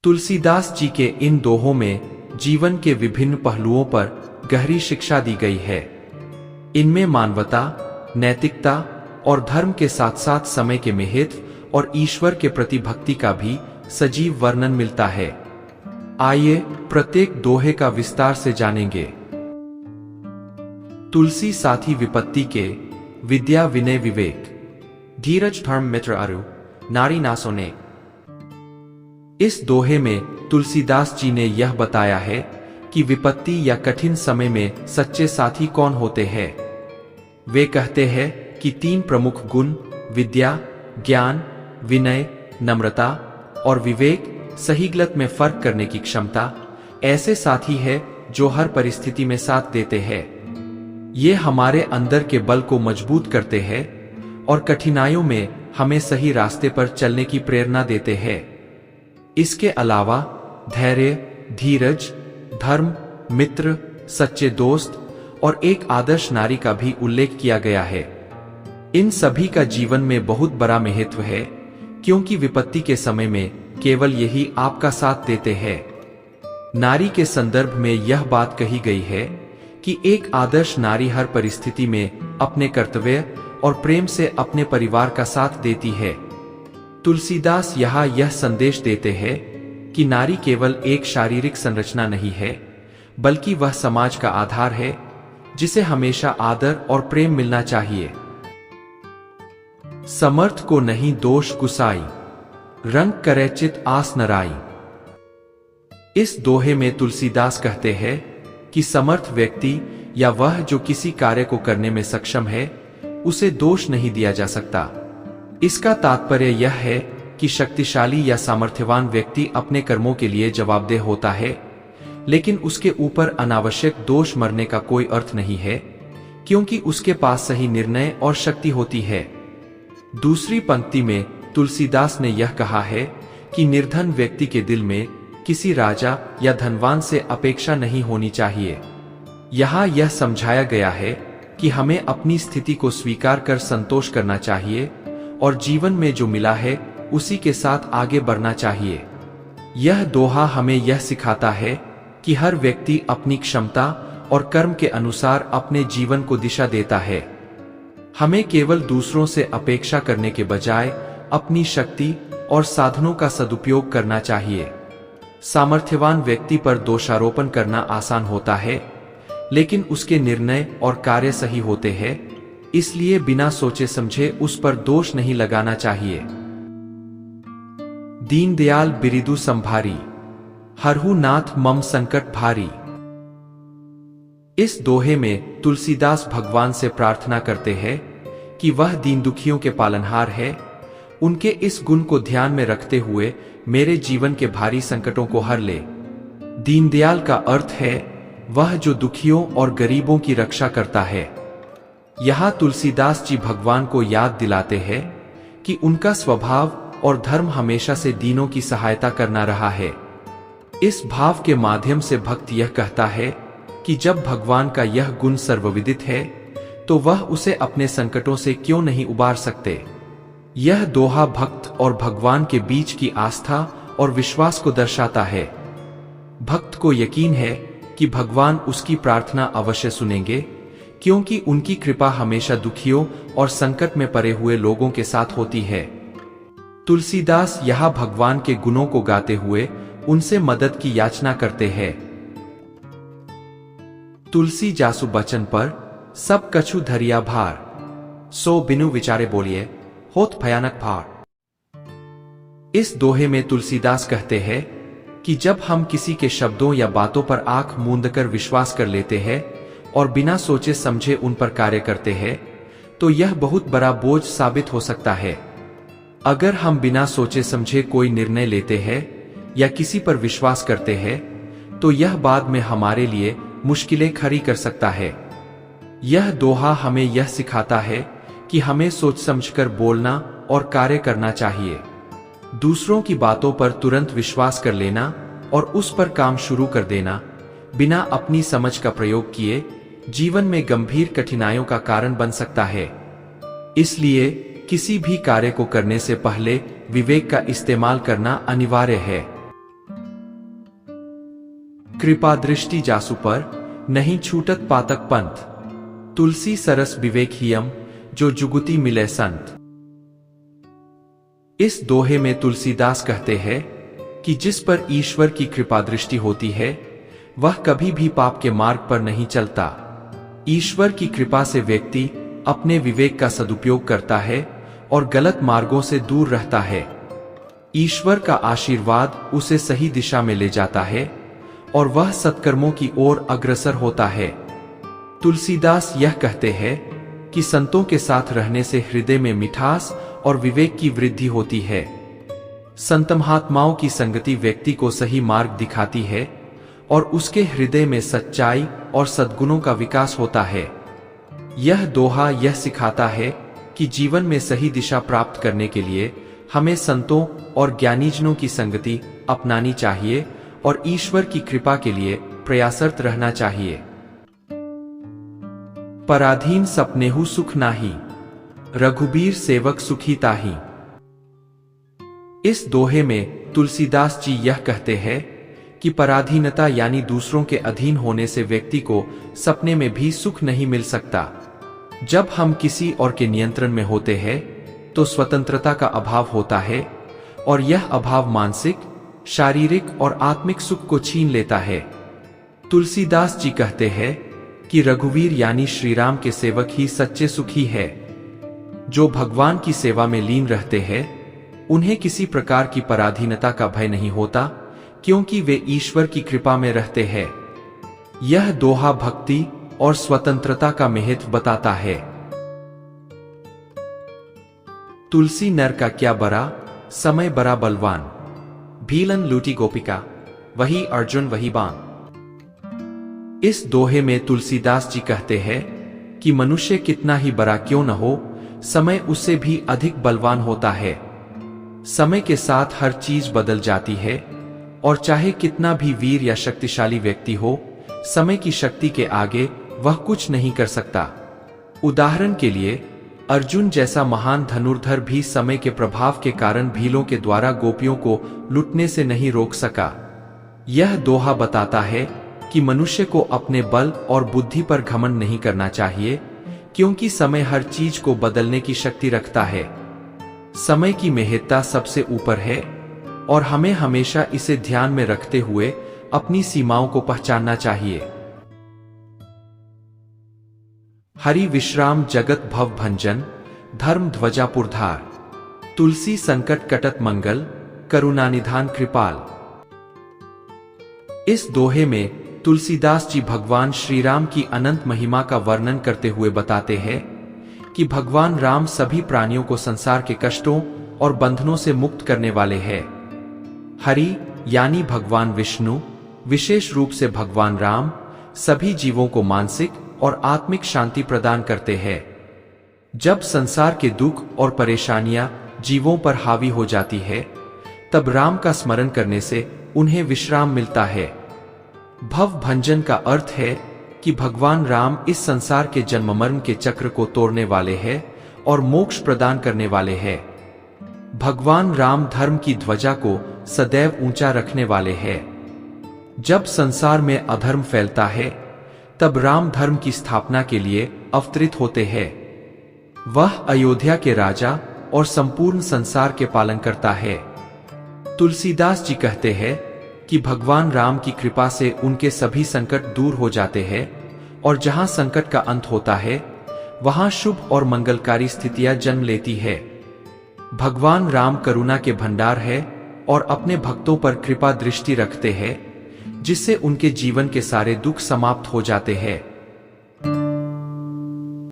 तुलसीदास जी के इन दोहों में जीवन के विभिन्न पहलुओं पर गहरी शिक्षा दी गई है। इनमें मानवता, नैतिकता और धर्म के साथ साथ समय के महत्व और ईश्वर के प्रति भक्ति का भी सजीव वर्णन मिलता है। आइए प्रत्येक दोहे का विस्तार से जानेंगे। तुलसी साथी विपत्ति के, विद्या विनय विवेक, धीरज धर्म मित्र अरु, नारी ना सोने। इस दोहे में तुलसीदास जी ने यह बताया है कि विपत्ति या कठिन समय में सच्चे साथी कौन होते हैं। वे कहते हैं कि 3 प्रमुख गुण विद्या, ज्ञान, विनय, नम्रता और विवेक, सही गलत में फर्क करने की क्षमता, ऐसे साथी है जो हर परिस्थिति में साथ देते हैं। ये हमारे अंदर के बल को मजबूत करते हैं और कठिनाइयों में हमें सही रास्ते पर चलने की प्रेरणा देते हैं। इसके अलावा धैर्य, धीरज, धर्म, मित्र, सच्चे दोस्त और एक आदर्श नारी का भी उल्लेख किया गया है। इन सभी का जीवन में बहुत बड़ा महत्व है, क्योंकि विपत्ति के समय में केवल यही आपका साथ देते हैं। नारी के संदर्भ में यह बात कही गई है कि एक आदर्श नारी हर परिस्थिति में अपने कर्तव्य और प्रेम से अपने परिवार का साथ देती है। तुलसीदास यहाँ यह संदेश देते हैं कि नारी केवल एक शारीरिक संरचना नहीं है, बल्कि वह समाज का आधार है जिसे हमेशा आदर और प्रेम मिलना चाहिए। समर्थ को नहीं दोष गुसाई, रंग करे चित आस नराई। इस दोहे में तुलसीदास कहते हैं कि समर्थ व्यक्ति या वह जो किसी कार्य को करने में सक्षम है, उसे दोष नहीं दिया जा सकता। इसका तात्पर्य यह है कि शक्तिशाली या सामर्थ्यवान व्यक्ति अपने कर्मों के लिए जवाबदेह होता है, लेकिन उसके ऊपर अनावश्यक दोष मरने का कोई अर्थ नहीं है, क्योंकि उसके पास सही निर्णय और शक्ति होती है। दूसरी पंक्ति में तुलसीदास ने यह कहा है कि निर्धन व्यक्ति के दिल में किसी राजा या धनवान से अपेक्षा नहीं होनी चाहिए। यहाँ यह समझाया गया है कि हमें अपनी स्थिति को स्वीकार कर संतोष करना चाहिए और जीवन में जो मिला है उसी के साथ आगे बढ़ना चाहिए। यह दोहा हमें यह सिखाता है कि हर व्यक्ति अपनी क्षमता और कर्म के अनुसार अपने जीवन को दिशा देता है। हमें केवल दूसरों से अपेक्षा करने के बजाय अपनी शक्ति और साधनों का सदुपयोग करना चाहिए। सामर्थ्यवान व्यक्ति पर दोषारोपण करना आसान होता है, लेकिन उसके निर्णय और कार्य सही होते हैं, इसलिए बिना सोचे समझे उस पर दोष नहीं लगाना चाहिए। दीनदयाल बिरिदु संभारी, हरहु नाथ मम संकट भारी। इस दोहे में तुलसीदास भगवान से प्रार्थना करते हैं कि वह दीन दुखियों के पालनहार है। उनके इस गुण को ध्यान में रखते हुए मेरे जीवन के भारी संकटों को हर ले। दीनदयाल का अर्थ है वह जो दुखियों और गरीबों की रक्षा करता है। यहाँ तुलसीदास जी भगवान को याद दिलाते हैं कि उनका स्वभाव और धर्म हमेशा से दीनों की सहायता करना रहा है। इस भाव के माध्यम से भक्त यह कहता है कि जब भगवान का यह गुण सर्वविदित है, तो वह उसे अपने संकटों से क्यों नहीं उबार सकते। यह दोहा भक्त और भगवान के बीच की आस्था और विश्वास को दर्शाता है। भक्त को यकीन है कि भगवान उसकी प्रार्थना अवश्य सुनेंगे, क्योंकि उनकी कृपा हमेशा दुखियों और संकट में पड़े हुए लोगों के साथ होती है। तुलसीदास यहाँ भगवान के गुणों को गाते हुए उनसे मदद की याचना करते हैं। तुलसी जासु बचन पर सब कछु धरिया भार, सो बिनु विचारे बोलिए होत भयानक भार। इस दोहे में तुलसीदास कहते हैं कि जब हम किसी के शब्दों या बातों पर आंख मूंदकर विश्वास कर लेते हैं और बिना सोचे समझे उन पर कार्य करते हैं, तो यह बहुत बड़ा बोझ साबित हो सकता है। अगर हम बिना सोचे समझे कोई निर्णय लेते हैं या किसी पर विश्वास करते हैं, तो यह बाद में हमारे लिए मुश्किलें खड़ी कर सकता है। यह दोहा हमें यह सिखाता है कि हमें सोच समझकर बोलना और कार्य करना चाहिए। दूसरों की बातों पर तुरंत विश्वास कर लेना और उस पर काम शुरू कर देना बिना अपनी समझ का प्रयोग किए जीवन में गंभीर कठिनाइयों का कारण बन सकता है। इसलिए किसी भी कार्य को करने से पहले विवेक का इस्तेमाल करना अनिवार्य है। कृपा दृष्टि जासु पर नहीं छूटत पातक पंथ। तुलसी सरस विवेक हियम जो जुगुति मिले संत। इस दोहे में तुलसीदास कहते हैं कि जिस पर ईश्वर की कृपा दृष्टि होती है वह कभी भी पाप के मार्ग पर नहीं चलता। ईश्वर की कृपा से व्यक्ति अपने विवेक का सदुपयोग करता है और गलत मार्गों से दूर रहता है। ईश्वर का आशीर्वाद उसे सही दिशा में ले जाता है और वह सत्कर्मों की ओर अग्रसर होता है। तुलसीदास यह कहते हैं कि संतों के साथ रहने से हृदय में मिठास और विवेक की वृद्धि होती है। संत महात्माओं की संगति व्यक्ति को सही मार्ग दिखाती है और उसके हृदय में सच्चाई और सद्गुणों का विकास होता है। यह दोहा यह सिखाता है कि जीवन में सही दिशा प्राप्त करने के लिए हमें संतों और ज्ञानीजनों की संगति अपनानी चाहिए और ईश्वर की कृपा के लिए प्रयासरत रहना चाहिए। पराधीन सपनेहु सुख नाही, रघुबीर सेवक सुखी ताही। इस दोहे में तुलसीदास जी यह कहते हैं कि पराधीनता यानी दूसरों के अधीन होने से व्यक्ति को सपने में भी सुख नहीं मिल सकता। जब हम किसी और के नियंत्रण में होते हैं तो स्वतंत्रता का अभाव होता है और यह अभाव मानसिक, शारीरिक और आत्मिक सुख को छीन लेता है। तुलसीदास जी कहते हैं कि रघुवीर यानी श्री राम के सेवक ही सच्चे सुखी है। जो भगवान की सेवा में लीन रहते हैं उन्हें किसी प्रकार की पराधीनता का भय नहीं होता क्योंकि वे ईश्वर की कृपा में रहते हैं। यह दोहा भक्ति और स्वतंत्रता का महत्व बताता है। तुलसी नर का क्या बरा, समय बड़ा बलवान। भीलन लूटी गोपिका, वही अर्जुन वही बाण। इस दोहे में तुलसीदास जी कहते हैं कि मनुष्य कितना ही बड़ा क्यों न हो, समय उससे भी अधिक बलवान होता है। समय के साथ हर चीज बदल जाती है और चाहे कितना भी वीर या शक्तिशाली व्यक्ति हो, समय की शक्ति के आगे वह कुछ नहीं कर सकता। उदाहरण के लिए अर्जुन जैसा महान धनुर्धर भी समय के प्रभाव के कारण भीलों के द्वारा गोपियों को लुटने से नहीं रोक सका। यह दोहा बताता है कि मनुष्य को अपने बल और बुद्धि पर घमंड नहीं करना चाहिए क्योंकि समय हर चीज को बदलने की शक्ति रखता है। समय की महत्ता सबसे ऊपर है और हमें हमेशा इसे ध्यान में रखते हुए अपनी सीमाओं को पहचानना चाहिए। हरि विश्राम जगत भव भंजन, धर्म ध्वजा पुरधार। तुलसी संकट कटत मंगल, करुणानिधान कृपाल। इस दोहे में तुलसीदास जी भगवान श्री राम की अनंत महिमा का वर्णन करते हुए बताते हैं कि भगवान राम सभी प्राणियों को संसार के कष्टों और बंधनों से मुक्त करने वाले हैं। हरि यानी भगवान विष्णु, विशेष रूप से भगवान राम सभी जीवों को मानसिक और आत्मिक शांति प्रदान करते हैं। जब संसार के दुख और परेशानियां जीवों पर हावी हो जाती है तब राम का स्मरण करने से उन्हें विश्राम मिलता है। भव भंजन का अर्थ है कि भगवान राम इस संसार के जन्म मरण के चक्र को तोड़ने वाले हैं और मोक्ष प्रदान करने वाले हैं। भगवान राम धर्म की ध्वजा को सदैव ऊंचा रखने वाले हैं। जब संसार में अधर्म फैलता है तब राम धर्म की स्थापना के लिए अवतरित होते हैं। वह अयोध्या के राजा और संपूर्ण संसार के पालन करता है। तुलसीदास जी कहते हैं कि भगवान राम की कृपा से उनके सभी संकट दूर हो जाते हैं और जहां संकट का अंत होता है वहां शुभ और मंगलकारी स्थितियां जन्म लेती है। भगवान राम करुणा के भंडार है और अपने भक्तों पर कृपा दृष्टि रखते हैं जिससे उनके जीवन के सारे दुख समाप्त हो जाते हैं।